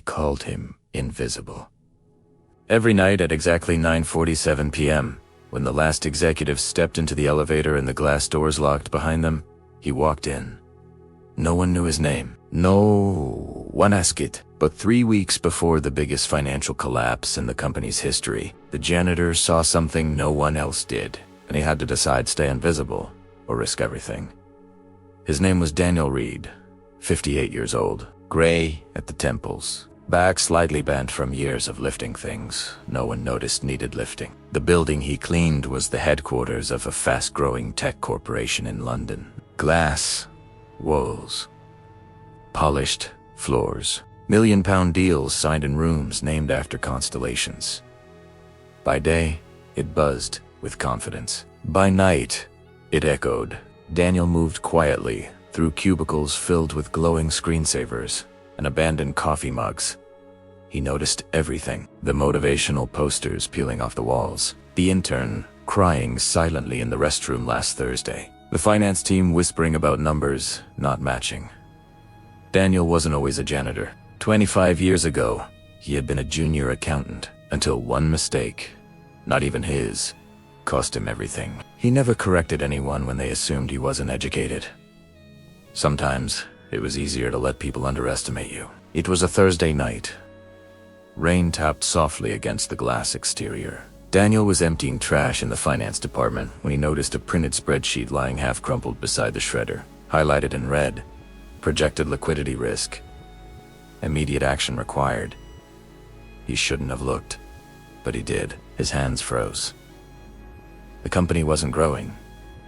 called him invisible. Every night at exactly 9:47 p.m., when the last executive stepped into the elevator and the glass doors locked behind them, he walked in. No one knew his name. No one asked it. But 3 weeks before the biggest financial collapse in the company's history, the janitor saw something no one else did, and he had to decide stay invisible or risk everything. His name was Daniel Reed, 58 years old, gray at the temples, back slightly bent from years of lifting things no one noticed needed lifting. The building he cleaned was the headquarters of a fast-growing tech corporation in London. Glass walls, polished floors, million-pound deals signed in rooms named after constellations. By day, it buzzed with confidence. By night, it echoed. Daniel moved quietly through cubicles filled with glowing screensavers and abandoned coffee mugs. He noticed everything: the motivational posters peeling off the walls, the intern crying silently in the restroom last Thursday, the finance team whispering about numbers not matching. Daniel wasn't always a janitor. 25 years ago, he had been a junior accountant until one mistake, not even his, cost him everything. He never corrected anyone when they assumed he wasn't educated. Sometimes it was easier to let people underestimate you. It was a Thursday night. Rain tapped softly against the glass exterior. Daniel was emptying trash in the finance department when he noticed a printed spreadsheet lying half-crumpled beside the shredder, highlighted in red: projected liquidity risk. Immediate action required. He shouldn't have looked, but he did. His hands froze. The company wasn't growing.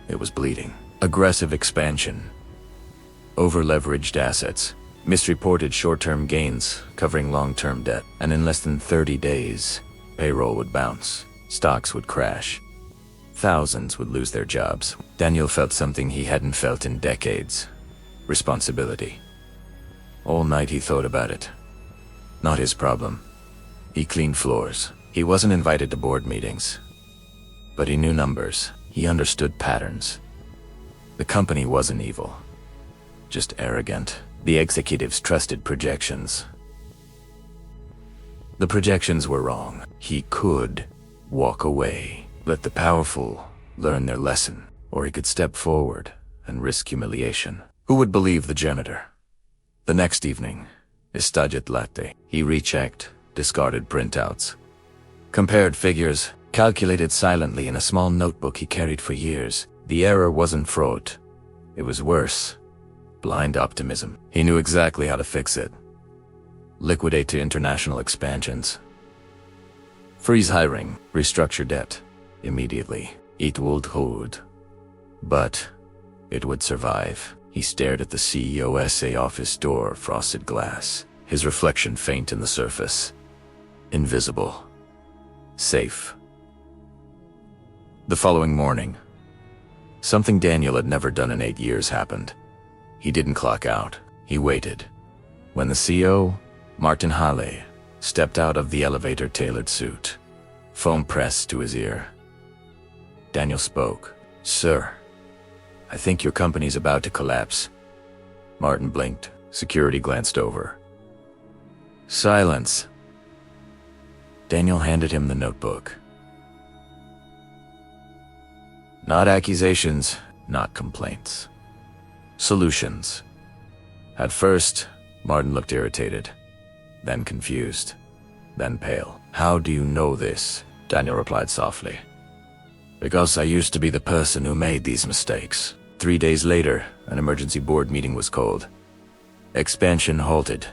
It was bleeding. Aggressive expansion, over-leveraged assets, misreported short-term gains covering long-term debt, and in less than 30 days, payroll would bounce, stocks would crash, thousands would lose their jobs. Daniel felt something he hadn't felt in decades: responsibility. All night he thought about it. Not his problem. He cleaned floors. He wasn't invited to board meetings. But he knew numbers. He understood patterns. The company wasn't evil, just arrogant. The executives trusted projections. The projections were wrong. He could walk away, let the powerful learn their lesson, or he could step forward and risk humiliation. Who would believe the janitor? The next evening, Estaget latte. He rechecked, discarded printouts, compared figures, calculated silently in a small notebook he carried for years. The error wasn't fraud. It was worse: blind optimism. He knew exactly how to fix it. Liquidate to international expansions. Freeze hiring, restructure debt, immediately. It would hold. But it would survive. He stared at the CEO's office door, frosted glass, his reflection faint in the surface. Invisible. Safe. The following morning, something Daniel had never done in 8 years happened. He didn't clock out. He waited. When the CEO, Martin Halle, stepped out of the elevator-tailored suit, phone pressed to his ear. Daniel spoke. "Sir, I think your company's about to collapse." Martin blinked. Security glanced over. Silence. Daniel handed him the notebook. Not accusations, not complaints. Solutions. At first, Martin looked irritated, then confused, then pale. "How do you know this?" Daniel replied softly. "Because I used to be the person who made these mistakes." 3 days later, an emergency board meeting was called. Expansion halted.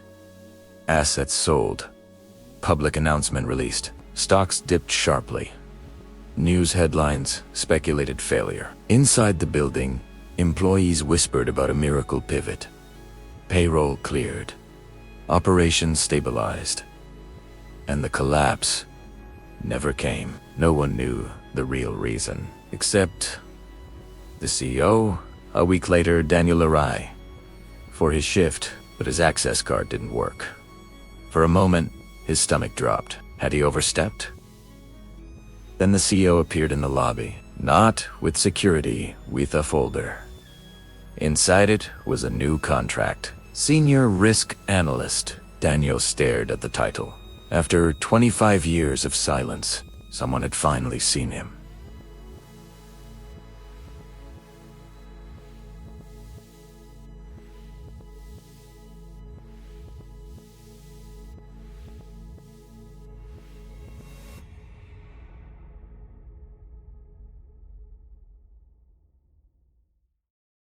Assets sold. Public announcement released. Stocks dipped sharply. News headlines speculated failure. Inside the building, employees whispered about a miracle pivot. Payroll cleared. Operations stabilized. And the collapse never came. No one knew the real reason, except the CEO. A week later, Daniel arrived for his shift, but his access card didn't work. For a moment, his stomach dropped. Had he overstepped? Then the CEO appeared in the lobby, not with security, with a folder. Inside it was a new contract. Senior Risk Analyst, Daniel stared at the title. After 25 years of silence, someone had finally seen him.